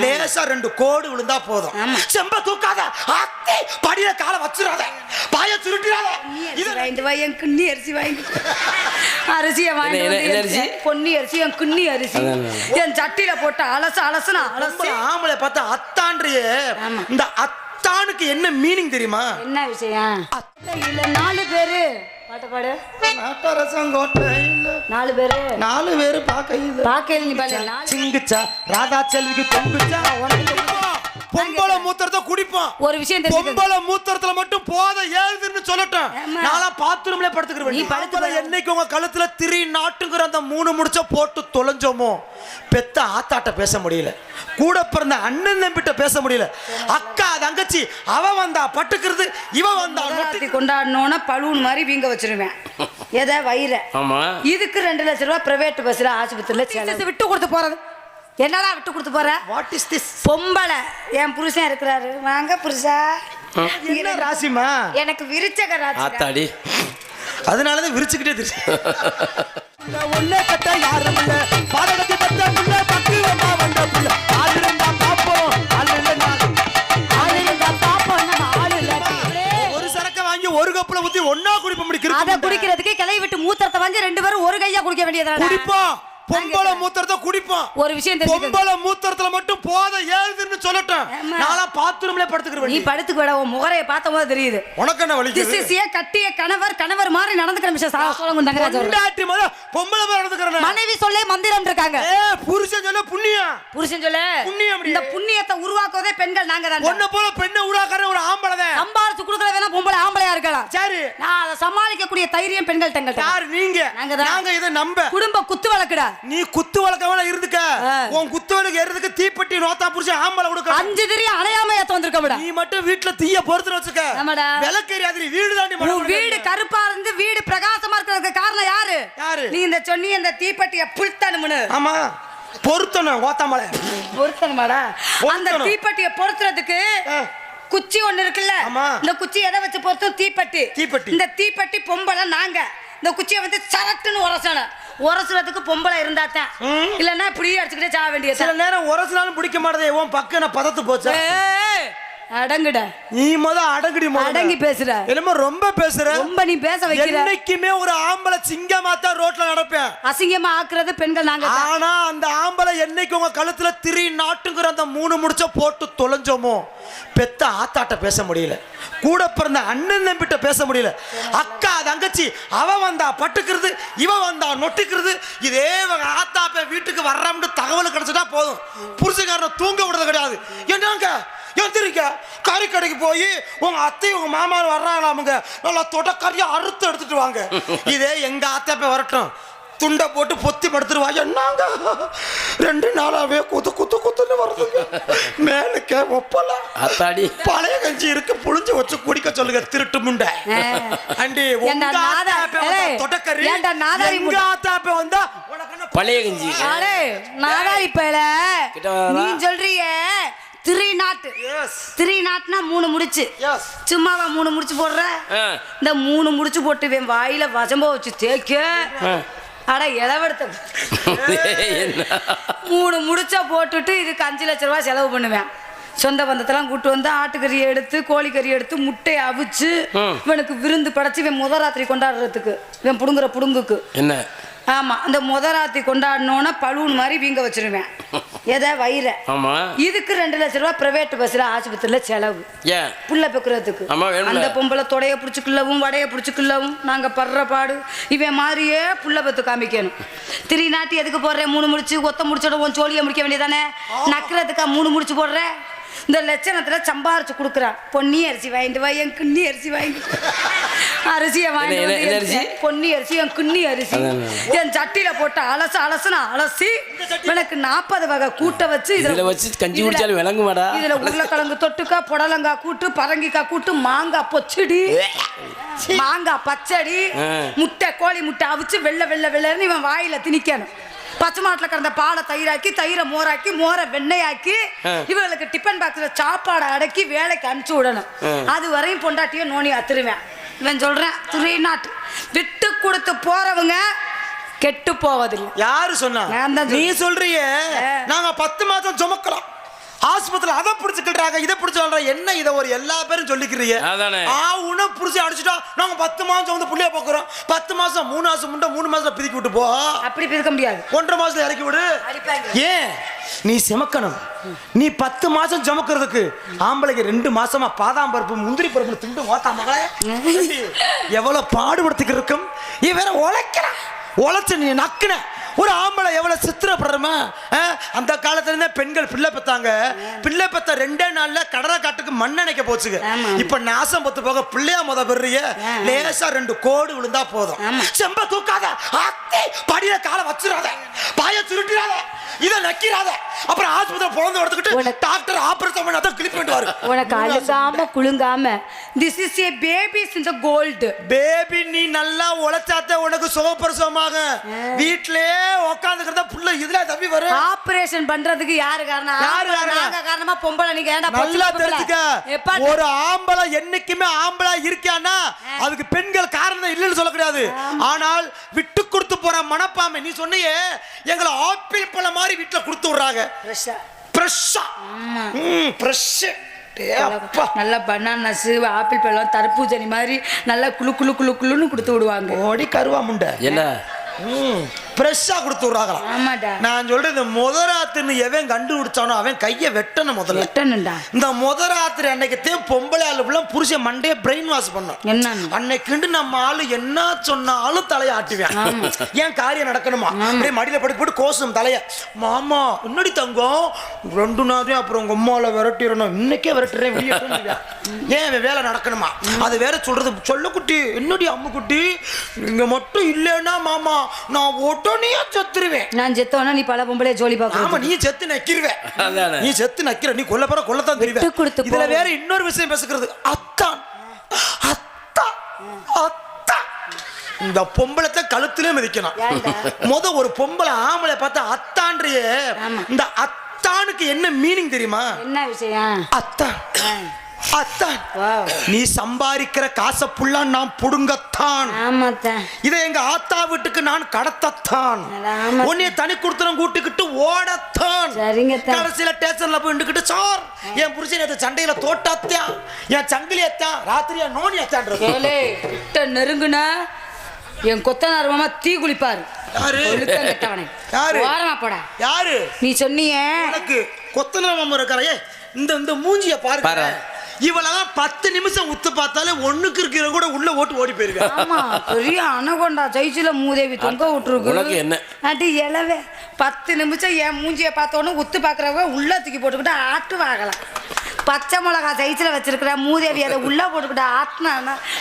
லேசா 2 கோடு விழுந்தா போதும். செம்ப தூக்காத, அத்தை படியில காலை வச்சிராத, பாய சுருட்டிராத. இது வாங்கிட்டு வா, என் கிண்ணி அரிசி வாங்கி அரிசியை வாங்கி பொன்னி அரிசி, என் கிண்ணி அரிசி என் சட்டியில போட்டு அலசுனா ஆம்பளை பார்த்தா அத்தான்றியே. இந்த அத்தானுக்கு என்ன மீனிங் தெரியுமா? என்ன விஷயம்? 4 பேரு பாட்டு பாடு. நாலு பேரு பாக்கையில் நீ பாரு. சிங்குச்சா ராதா செல்விக்கு தொங்குச்சா. பொம்பளை மூத்திரத்தை குடிப்போம். ஒரு விஷயம் பொம்பளை மூத்திரத்துல மட்டும் போத ஏதுன்னு சொல்லட்டும். நான்லாம் பாத்ரூம்ல படுத்துக்கிறேன். நீ படுத்துல என்னைக்கு உங்க கழுத்துல திரி நாட்டுங்கிற அந்த 3 முடிச்ச போட்டு தொலைஞ்சோமோ, பெத்த ஆத்தாட்ட பேச முடியல, கூட பிறந்த அண்ணன் தம்பிட்ட பேச முடியல, அக்கா தங்கச்சி அவ வந்தா பட்டுக்கிறது, இவ வந்தா நொட்டி கொண்டாடணும்னா பலூன் மாதிரி வீங்க வச்சிருவேன். எதை வயிற. இதுக்கு 2 லட்சம் ரூபாய் பிரைவேட் பஸ்ல ஆஸ்பத்திரியில விட்டு கொடுத்து போறது. என்னடா விட்டு கொடுத்து போற? What is this? பொம்பளை என் புருஷன் இருக்கிறாரு, வாங்க புருஷா. என்ன ராசிமா? எனக்கு விருச்சக ராசி. ஆத்தாடி, அதனாலதான் விரிச்சுக்கிட்டே தெரியும். ஒன்னே கட்ட யாரும் இல்ல, பாடகத்தை பத்த புள்ள பக்குவமா வந்த புள்ள. ஆளுண்டா பாப்போம், ஆளுண்டா பாப்போம், நம்ம ஆளுல. ஒரு சரக்க வாங்கி ஒரு கப்புல ஊத்தி ஒண்ணா குடிப்ப முடிக்கிறது. அத குடிக்கிறதுக்கு கிளை விட்டு மூத்திரத்தை வாங்கி 2 பேரும் ஒரு கையா குடிக்க வேண்டியதுதானே. குடிப்போம். பொம்பளை மூத்திரத்தை குடிப்போம். ஒரு விஷயம் தெரியுமா? பொம்பளை மூத்திரத்துல மட்டும் போத ஏதுன்னு சொல்லட்டும். நான்லாம் பாத்ரூம்ல படுத்துக்கிறேன். நீ படுத்துக்கடா, உன் முகரைய பார்த்தம்போது தெரியுது. உனக்கு என்ன வலிக்குது? திசிசிய கட்டிய கணவர் மாதிரி நடந்துக்கிற விஷயம் சொல்லுங்க தங்கராஜ். பொண்டாட்டி மொத பொம்பளை மாதிரி நடந்துக்கறேன். மனைவி சொல்லே மந்திரம் இருக்காங்க. புருஷன் சொல்ல புண்ணியம். புருஷன் சொல்ல புண்ணியம். இந்த புண்ணியத்தை உருவாக்குவதே பெண்கள் நாங்க தான். பொண்ணு போல பெண்ணை உருவாக்குற ஒரு ஆம்பளை தான். சம்பாரிச்சு குடுக்குற வேணா பொம்பளை ஆம்பளையா இருக்கலாம். சரி, நான் அதை சமாளிக்க கூடிய தைரியம் பெண்கள் தங்கள்ட்ட. யார் நீங்க? நாங்க இத நம்ப. குடும்ப குத்து வழக்குடா. நீ குத்து வழக்கவள இருந்துக்க. உன் குத்து வழக்கு ஏறதுக்கு தீப்பெட்டி நோத்தா புருஷன் ஆம்பளை கொடுக்க. 5 திரி அணையாம ஏத்த வந்திருக்கடா. நீ மட்டும் வீட்ல தீய பொறுத்து வச்சுக்க. விளக்கேறியாதிரி வீடு தாண்டி மணி. உன் வீடு கருப்பா இருந்து வீடு பிரகாசமா இருக்கிறதுக்கு காரணம் யாரு? நீ இந்த சொன்னி அந்த தீப்பெட்டியை புல்தணும்னு. ஆமா, பொறுத்தணும். ஓத்தாமலை பொறுத்தணுமாடா? அந்த தீப்பெட்டியை பொறுத்துறதுக்கு குச்சி ஒண்ணு இருக்குல்ல, இந்த குச்சி எதை வச்சு பொறுத்தும்? தீப்பெட்டி. இந்த தீப்பெட்டி பொம்பளை நாங்க. இந்த குச்சியை வந்து சரட்டுன்னு உரசணும். உரசுறதுக்கு பொம்பளை இருந்தாத்தான், இல்லன்னா இப்படி அடிச்சுக்கிட்டே சாக வேண்டியது. சில நேரம் உரசுனாலும் பிடிக்க மாட்டேதே. உன் பக்கம் நான் பதத்து போச்சு. அடங்குட. நீ அடங்குடி. அடங்கி பேசுற. என்னமோ ரொம்ப பேசுற. ரொம்ப நீ பேச வைக்கிற. என்னைக்குமே ஒரு ஆம்பளை சிங்கமா தான் ரோட்ல நடப்பேன். அசிங்கமா ஆக்குறது பெண்கள் நாங்க. ஆனா அந்த ஆம்பளை என்னைக்கு உங்க கழுத்துல திரி நாட்டுங்கிற அந்த 3 முடிச்ச போட்டு தொலைஞ்சோமோ, பெத்த ஆத்தாட்ட பேச முடியல, கூட பிறந்த அண்ணன் தம்பிட்ட பேச முடியல, அக்கா தங்கச்சி அவ வந்தா பட்டுக்கிறது, இவ வந்தா நொட்டிக்கிறது. இதே ஆத்தாப்ப வீட்டுக்கு வர்றோம்னு தகவல் கிடைச்சிட்டா போதும், புருஷக்காரனை தூங்க விடுறது கிடையாது. என்னங்க எந்திரிக்க கறி கடைக்கு போய் உங்க அத்தை உங்க மாமா வர்றாங்களாமுங்க, நல்லா தொடக்கறியா அறுத்து எடுத்துட்டு வாங்க. இதே எங்க ஆத்தாப்ப வரட்டும், துண்டை போட்டு பொத்தி படுத்துருவாங்க. என்னங்க 2 நாளாவே குத்துன்னு வருதுங்க, மேலுக்க ஒப்பல அத்தாடி பழைய கஞ்சி இருக்கு, புளிஞ்சு வச்சு குடிக்க சொல்லுங்க. திருட்டு முண்டை அண்டி தொடக்கறி எங்க ஆத்தாப்ப வந்தா பழைய கஞ்சி நாதாரி பேல நீ சொல்றிய. 3 நாட்னா 3 முடிச்சு. சும்மாவா 3 முடிச்சு போடுற? இந்த 3 முடிச்சு போட்டு வாயில வசம்போ வச்சு தேய்க்க. அட இளவெடுத்த 3 முடிச்சா போட்டுட்டு இதுக்கு 5 லட்சம் ரூபாய் செலவு பண்ணுவேன். சொந்த பந்தத்தெல்லாம் கூட்டு வந்து ஆட்டுக்கறி எடுத்து கோழிக்கறி எடுத்து முட்டையை அவிச்சு இவனுக்கு விருந்து படைச்சு இவன் முதராத்திரி கொண்டாடுறதுக்கு இவன் புடுங்குற புடுங்குக்கு என்ன. ஆமா, அந்த முதராத்திரி கொண்டாடணும்னா பலூன் மாதிரி வீங்க வச்சிருவேன். எதை வயிற. இதுக்கு 2 லட்சம் ரூபாய் பிரைவேட் பஸ்ல ஆஸ்பத்திரியில செலவு. புள்ள பெக்குறதுக்கு. அந்த பொம்பளை தொடைய புடிச்சுக்குள்ளவும் வடைய புடிச்சுக்குள்ளவும் நாங்க படுற பாடு. இவன் மாதிரியே புள்ள பெத்து காமிக்கணும். 3 நாட்டு எதுக்கு போடுறேன்? 3 முடிச்சு ஒத்த முடிச்சோட உன் சோழியை முடிக்க வேண்டியதானே. நக்கிறதுக்கா 3 முடிச்சு போடுற? இந்த லட்சணத்துல சம்பாரிச்சு கொடுக்குறான். பொன்னி அரிசி வாங்கிட்டு வா, என் கிண்ணி அரிசி வாங்கி அரிசியை வாங்கிட்டு பொன்னி அரிசி, என் கிண்ணி அரிசி என் சட்டியில போட்டு அலசுனா அலசி எனக்கு 40 வகை கூட்ட வச்சு இதுல வச்சு கஞ்சி குடிச்சாலும் விளங்க மாட்டா. இதுல உருளைக்கிழங்கு தொட்டுக்கா, புடலங்காய் கூட்டு, பரங்கிக்காய் கூட்டு, மாங்காய் பொச்சடி, மாங்காய் பச்சடி, முட்டை கோழி முட்டை அவிச்சு வெள்ளை வெள்ளை வெள்ளைன்னு இவன் வாயில திணிக்கணும். பச்சை மாட்டில் கறந்த பாலை தயிராக்கி, தயிரை மோராக்கி, மோரை வெண்ணையாக்கி இவங்களுக்கு டிஃபன் பாக்ஸ்ல சாப்பாடை அடக்கி வேலைக்கு அனுப்பிச்சு விடணும். அது வரையும் பொண்டாட்டியோ நோனி அத்துருவேன். இவன் சொல்றேன் 3 நாட் விட்டு கொடுத்து போறவங்க கெட்டு போவதில்லை. யாரு சொன்னா? நீ சொல்றியே நாங்க 10 மாதம் சுமக்கலாம், ஆஸ்பத்திரியில அதை பிடிச்சுக்கிட்டாங்க இதை பிடிச்சு சொல்றாங்க என்ன இதை ஒரு எல்லா பேரும் சொல்லிக்கிறீங்க அதானே உன புடிச்சு அடிச்சுட்டா நாங்க 10 மாசம் வந்து புள்ளைய பாக்குறோம் 10 மாசம் 3 மாசம் முண்டை 3 மாசத்துல பிதிக்கி விட்டு போ அப்படி பிரிக்க முடியாது 1.5 மாசத்துல இறக்கி விடு ஏன் நீ சிமக்கணும் நீ 10 மாசம் ஜமக்கிறதுக்கு ஆம்பளைக்கு 2 மாசமா பாதாம் பருப்பு முந்திரி பருப்பு திண்டு ஓத்தா மகளே எவ்வளவு பாடுபடுத்திக்கு இருக்கும் இவன் வேற உழைக்கிறான் உழைச்சு நீ நக்குன ஒரு ஆம்பளை எவ்வளவு சித்திரப்படுறமா அந்த காலத்துல இருந்தே பெண்கள் பிள்ளை பெத்தாங்க பிள்ளை பெத்த 2 நாள்ல கடலை காட்டுக்கு மண்ணெண்ணைக்க போச்சுங்க இப்ப நாசம் பத்து போக பிள்ளையா முத பெரிய லேசா 2 கோடு விழுந்தா போதும் செம்ப தூக்காத அத்தை படியில காலை வச்சிடாத பாய சுருட்டிடாத இத நக்கிறாத அப்புறம் ஆஸ்பத்திரி போந்து எடுத்துக்கிட்டு டாக்டர் ஆபரேஷன் பண்ணி அத கிளிப் பண்ணிடுவாரு உனக்கு அழுகாம குலுங்காம this is a baby in the gold baby நீ நல்லா உழைச்சாத்த உனக்கு சுகப்பிரசவமாக வீட்லயே உட்கார்ந்துக்கிறத புள்ள இதுல தப்பி வரும் ஆபரேஷன் பண்றதுக்கு யாரு காரணம் நாங்க காரணமா பொம்பளை நீங்க ஏன்டா நல்லா தெரிஞ்சுக்க ஒரு ஆம்பளை என்னைக்குமே ஆம்பளை இருக்கானா அதுக்கு பெண்கள் காரணம் இல்லைன்னு சொல்ல கிடையாது ஆனால் விட்டு கொடுத்து போற மனப்பாமை நீ சொன்னியே எங்களை ஆப்பிள் பழம் மாதிரி வீட்டுல கொடுத்து விடுறாங்க நல்ல பனானாஸ் ஆப்பிள் பழம் தர்பூசணி மாதிரி நல்லா குளு குளு குளு குளுன்னு கொடுத்து விடுவாங்க ஓடி கருவா முண்டை என்ன ஃப்ரெஷ்ஷா கொடுத்து விடுறாங்களாம் ஆமாடா நான் சொல்றது முதராத்திரின்னு எவன் கண்டுபிடிச்சானோ அவன் கையை வெட்டணும் முதல்ல வெட்டணும்டா இந்த முதராத்திரி அன்னைக்கு பொம்பளை ஆளுலாம் புருஷன் மண்டையை பிரெயின் வாஷ் பண்ணும் என்ன அன்னைக்கு நம்ம ஆளு என்ன சொன்னாலும் தலையை ஆட்டுவேன் ஏன் காரியம் நடக்கணுமா அப்படியே மடியில படுத்து போட்டு கோசம் தலைய மாமா என்னடி தங்கம் 2 நாள் அப்புறம் உங்க அம்மால விரட்டிடணும் இன்னைக்கே விரட்டுறேன் ஏன் வேலை நடக்கணுமா அது வேற சொல்றது சொல்ல குட்டி என்னடி அம்மு குட்டி நீங்க மட்டும் இல்லைன்னா மாமா நான் உடனே செத்துருவேன் நான் செத்தோன்னா நீ பல பொம்பளை ஜோலி பார்க்க ஆமா நீ செத்து நக்கிருவேன் நீ செத்து நக்கிற நீ கொல்ல போற கொல்லத்தான் தெரியும் இதுல வேற இன்னொரு விஷயம் பேசுகிறது அத்தான் அத்தான் அத்தான் இந்த பொம்பளத்தை கழுத்திலே மிதிக்கணும் ஒரு பொம்பளை ஆம்பளை பார்த்தா அத்தான்றியே இந்த அத்தானுக்கு என்ன மீனிங் தெரியுமா என்ன விஷயம் அத்தான் அத்தான் நீ சம்பாதிக்கிற காசை புள்ளா நான் புடுங்கத்தான் இதை எங்க ஆத்தா வீட்டுக்கு நான் கடத்தத்தான் உன்னைய தனி கொடுத்தனம் கூட்டிக்கிட்டு ஓடத்தான் கடைசியில ஸ்டேஷன்ல போய் நின்றுக்கிட்டு சார் என் புருஷன் சண்டையில தோட்டாத்தியா என் சங்கிலியத்தான் ராத்திரியா நோனி அத்தான் நெருங்குனா என் கொத்தனார் மாமா தீ குளிப்பாரு யாரு நீ சொன்னிய கொத்தனார் மாமா இருக்காரே இந்த மூஞ்சிய பாரு இவளெல்லாம் 10 நிமிஷம் உத்து பார்த்தாலே ஒண்ணுக்கு இருக்கிற கூட உள்ள ஓட்டு ஓடி போயிருக்கேன் ஆமா பெரிய அனகொண்டா சைஸ்ல மூதேவி தொங்க விட்டுருக்கு என்ன அடி எலவே 10 நிமிஷம் என் மூஞ்சிய பார்த்தோன்னு உத்து பாக்குறவங்க உள்ள தூக்கி போட்டுக்கிட்டு ஆட்டு வாங்கலாம் பச்சை மிளகா சைஸ்ல வச்சிருக்கிற மூதேவி அதை உள்ள போட்டுக்கிட்டு ஆட்டினா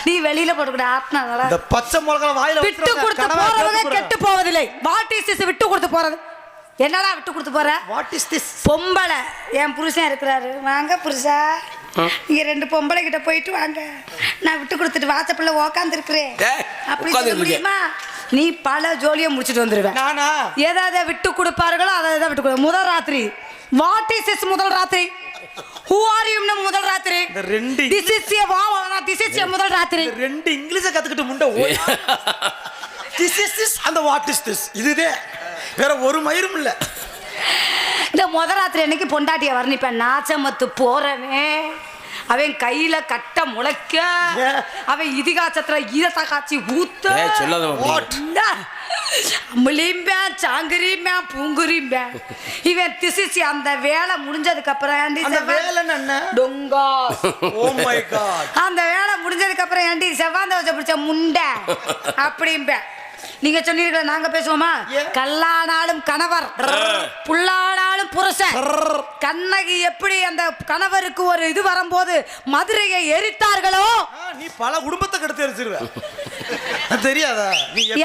நீ வெளியில போட்டுக்கிட்டு ஆட்டினா இந்த பச்சை மிளகா வாயில விட்டு கொடுத்து போறவங்க கெட்டு போவதில்லை வாட் இஸ் திஸ் விட்டு கொடுத்து போறது என்னடா விட்டு கொடுத்து போற வாட் இஸ் திஸ் பொம்பளை என் புருஷன் இருக்கிறாரு வாங்க புருஷா நீங்க 2 பொம்பளை கிட்ட போயிட்டு வாங்க நான் விட்டு கொடுத்துட்டு வாசப்பள்ள உட்கார்ந்து இருக்கிறேன் அப்படி சொல்ல முடியுமா நீ பல ஜோலியை முடிச்சிட்டு வந்துருவேன் நானா ஏதாவது விட்டு கொடுப்பார்களோ அதை விட்டு கொடு முதல் ராத்திரி வாட் இஸ் திஸ் முதல் ராத்திரி who are you முதல் ராத்திரி this is a முதல் ராத்திரி 2 இங்கிலீஷ கத்துக்கிட்டு முண்டை ஓய் this is this and what is this இதுதே வேற ஒரு மயிரும் இல்ல இந்த முதல் ராத்திரி அன்னைக்கு பொண்டாட்டிய வர்ணிப்பேன் நாச்சமத்து போறவே அவன் கையில கட்ட முளைக்க அவன் இதிகாசத்துல ஈரத்தை காய்ச்சி ஊத்த முளிம்பேன் சாங்குரிம்பேன் பூங்குரிம்பேன் இவன் திசிச்சு அந்த வேலை முடிஞ்சதுக்கு அப்புறம் டொங்கா அந்த வேலை முடிஞ்சதுக்கு அப்புறம் ஏண்டி செவ்வாந்த வச்ச பிடிச்ச முண்டை அப்படிம்பேன் நீங்க சொன்னீங்க நாங்க பேசுவோமா கல்லானாலும் கணவர் புல்லானாலும் புருஷன் கண்ணகி எப்படி அந்த கணவருக்கு ஒரு இது வரும்போது மதுரையை எரித்தார்களோ நீ பல குடும்பத்தை கெடுத்து எரிச்சிருவ தெரியாதா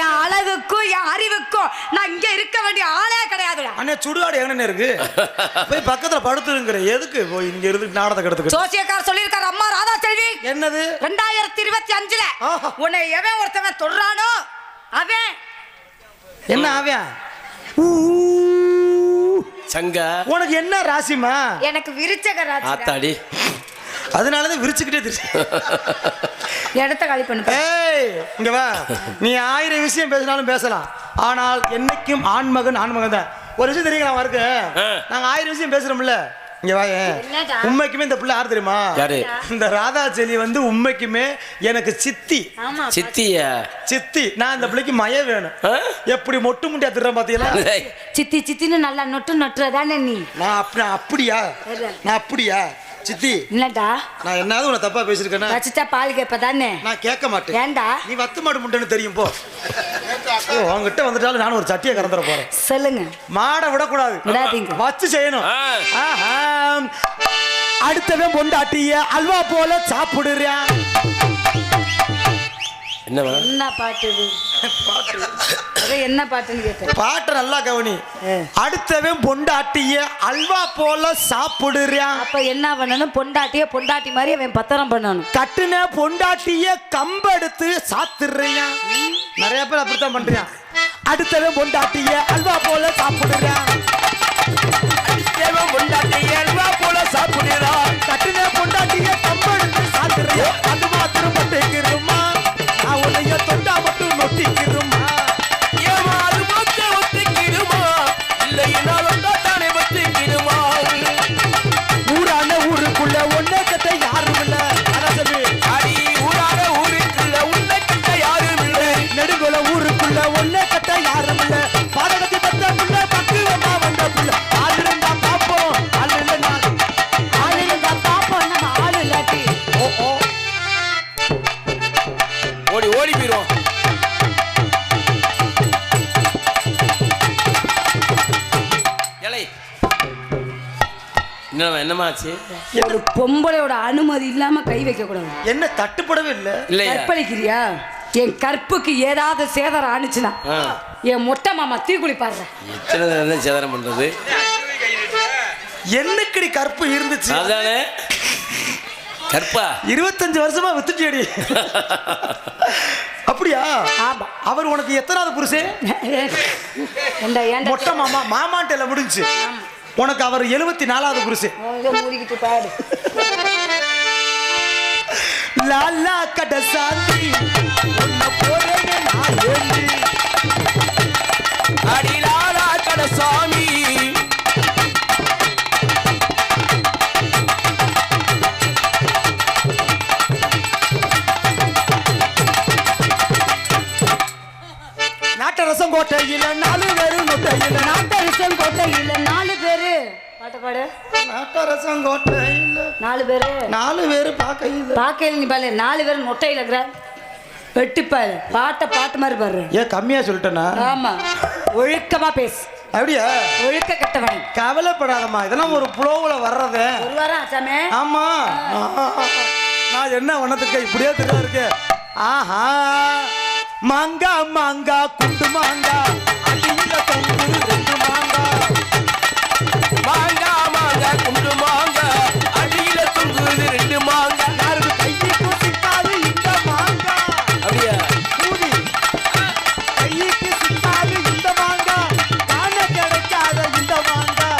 என் அழகுக்கும் என் அறிவுக்கும் நான் இங்க இருக்க வேண்டிய ஆளே கிடையாது அண்ணே சுடுகாடு எங்கன்னு இருக்கு போய் பக்கத்துல படுத்துருங்கிற எதுக்கு போய் இங்க இருந்து நாடத்தை கெடுத்து சோசியக்கார் சொல்லியிருக்காரு அம்மா ராதா செல்வி என்னது 2025 உன்னை எவன் ஒருத்தவன் தொடுறானோ அவன் என்ன அவன் சங்க உனக்கு என்ன ராசிமா எனக்கு விருச்சக ராசி ஆத்தாடி அதனாலதான் விரிச்சுக்கிட்டே தெரியும் இடத்த காலி பண்ணு ஏய் இங்க வா நீ 1000 விஷயம் பேசினாலும் பேசலாம் ஆனால் என்னைக்கும் ஆண்மகன் தான் ஒரு விஷயம் தெரியுங்களா இருக்கு நாங்க 1000 விஷயம் பேசுறோம்ல இங்க வாயேன். என்னடா? உண்மைக்குமே இந்த பிள்ளை யார் தெரியுமா? யாரு? இந்த ராதா செலி வந்து உண்மைக்குமே எனக்கு சித்தி. ஆமா சித்தியா? சித்தி. நான் இந்த பிள்ளைக்கு மய வேணும். ஆ? எப்படி மொட்டு முட்டியா திட்டுறேன் பாத்தீங்களா? ஏய், சித்தி சித்தின்னு நல்லா நொட்டுறதானே நீ? நான் அப்படியா? நான் அப்படியா சித்தி? இல்லடா நான் என்னாவது உன்னை தப்பா பேசிருக்கேன்னா? வச்சுட்டா பால் கேப்பதானே? நான் கேட்க மாட்டேன். ஏண்டா? நீ வத்து மாடு முட்டைன்னு தெரியும் போ. ஓ, உங்ககிட்ட வந்துட்டாலும் நானும் ஒரு சட்டியை கறந்துட போறேன். சொல்லுங்க. மாடை விடக்கூடாது, விடாதீங்க. வச்சு செய்யணும். ஆ. ஆஹா. அடுத்தவன் பொண்டாட்டிய அல்வா போல சாப்பிடுறான். என்னவா? என்ன பாட்டு இது? அது என்ன பாட்டுன்னு கேட்டேன். பாட்டை நல்லா கவனி. அடுத்தவன் பொண்டாட்டிய அல்வா போல சாப்பிடுறான். அப்ப என்ன பண்ணணும்? பொண்டாட்டி மாதிரி அவன் பத்திரம் பண்ணணும். கட்டுன பொண்டாட்டிய கம்பெடுத்து சாத்துறியான். நிறைய பேர் அப்படித்தான் பண்றான். அடுத்தவன் பொண்டாட்டிய அல்வா போல சாப்பிடுறான். அடுத்தவன் பொண்டாட்டிய அல்வா போல சாப்பிடுறான். கட்டுன பொண்டாட்டிய கம்பெடுத்து சாத்துறியான். அது மாத்திரம் பட்டுக்கிறோமா? நான் உன்னைய தொண்டா மட்டும் நொட்டிக்கிறோமா? ஏமா அது மொத்த ஒத்துக்கிடுமா? இல்லைன்னா தானே ஒத்துக்கிடுமா? ஊரான ஊருக்குள்ள ஒன்ன கட்ட யாரும் இல்ல. அதான் சொல்லு. அடி ஊராக ஊருக்குள்ள உன்னை கிட்ட யாரும் இல்லை. நெடுங்குல ஊருக்குள்ள ஒன்ன கட்ட யாரும் இல்ல. பாடகத்தை பத்த புள்ள பக்குவமா வந்த புள்ள. ஆள் இருந்தா பாப்போம், ஆள் இல்லைன்னா ஆளு இருந்தா பாப்போம், நம்ம ஆளு இல்லாட்டி. ஓ ஓ. ஓடி ஓடி போயிரும். ஏலே, என்னமா ஆச்சு? ஒரு பொம்பளையோட அனுமதி இல்லாம கை வைக்க கூடாது. என்ன தட்டுப்படவே இல்ல. இல்லையா? கற்பழிக்கிறியா? என் கற்புக்கு ஏதாவது சேதாரம் ஆனிச்சுனா ஆ. என் மொட்டை மாமா தீக்குளிப்பாடுற. எத்தனை நேரம் சேதாரம் பண்றது? என்னக்கடி கற்பு இருந்துச்சு? அதானே கற்பா. 25 வருஷமா வித்துட்டியடி. அப்படியா? ஆமா. அவர் உனக்கு எத்தனாவது புருஷன்? ஏண்டா ஏண்டா மொட்டை மாமா மாமான்ட்டல முடிஞ்சு. உனக்கு அவர் 74வது புருஷன். மூடிக்கிட்டு பாடு. லாலா கடசாந்தி உன்னை போறேன்னு நான் ஏந்தி. அடிலாரா கடசாமி. நாட்டரசம் கோட்டையில 4 பேரு நொட்டையில. நாட்டரசம் கோட்டையில 4 பேரு. பாட்டு பாடு. நாட்டரசம் கோட்டையில 4 பேரு. 4 பேரு பாக்கையில. பாக்கையில் நீ பாரு 4 பேர் நொட்டையில இருக்கிற வெட்டிப்பாரு. பாட்டு மாதிரி பாரு. ஏன் கம்மியா சொல்லிட்டேனா? ஆமா, ஒழுக்கமா பேசு. அப்படியா? ஒழுக்க கட்டவன். கவலைப்படாதம்மா, இதெல்லாம் ஒரு புலோவுல வர்றது. ஒரு வாரம் ஆச்சாமே. ஆமா. நான் என்ன வண்ணத்துக்கு இப்படியே தெரியா இருக்கு. ஆஹா. மாங்கா மாங்கா குண்டு மாங்கா அடியில தொங்கு 2 மாங்கா. மாங்கா மாங்கா குண்டு மாங்கா அடியில தொங்குது 2 மாங்கா. யாருக்கு கைக்கு சிக்காது இந்த மாங்கா. அப்படியா? கூடி கைக்கு சிக்காது இந்த மாங்கா. காண கிடைக்காத இந்த மாங்கா.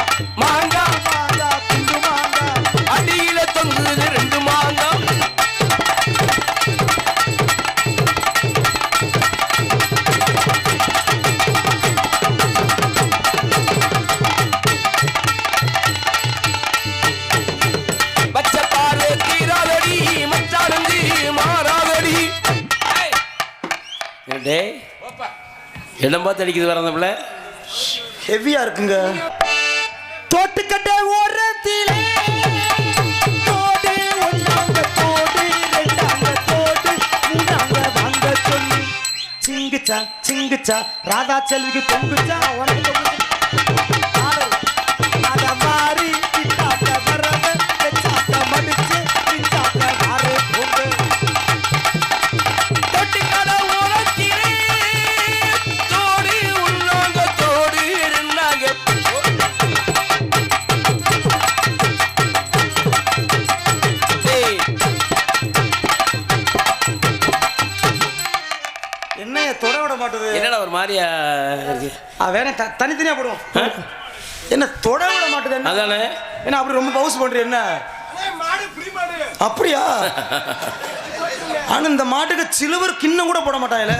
மாங்கா மாங்கா குண்டு மாங்கா. அடியில தொங்குது 2 மாங்கா. பச்சைப்பாரு தீராதடி மச்சானந்தி மாறாதடி. டேய், இடம் பார்த்து அடிக்குது வர அந்த பிள்ளை. ஹெவியா இருக்குங்க. தோட்டுக்கட்டை ஓரத்திலே தோடு ஒன்னாங்க தோடு 2ஆங்க தோடு 3ஆங்க வாங்க சொல்லி சிங்குச்சா சிங்குச்சா ராதா செல்விக்கு தொங்குச்சா உனக்கு தொங்குச்சா. அத மாறி கிட்டாட்ட வரவ வெச்சாட்ட மடிச்சு பிஞ்சாட்ட வாரே போங்க. தொட்டிக்கட ஓரத்திலே தோடு உள்ளாங்க தோடு இருந்தாங்க. டேய், என்னைய தொட விட மாட்டுது. என்னடா ஒரு மாதிரியா இருக்கு? வேணா தனித்தனியா போடுவோம். என்ன தொட விட மாட்டுது? என்ன அதானே. என்ன அப்படி ரொம்ப பவுஸ் பண்ற? என்ன அப்படியா? ஆனா இந்த மாட்டுக்கு சிலுவர் கிண்ணம் கூட போட மாட்டாங்கல்ல.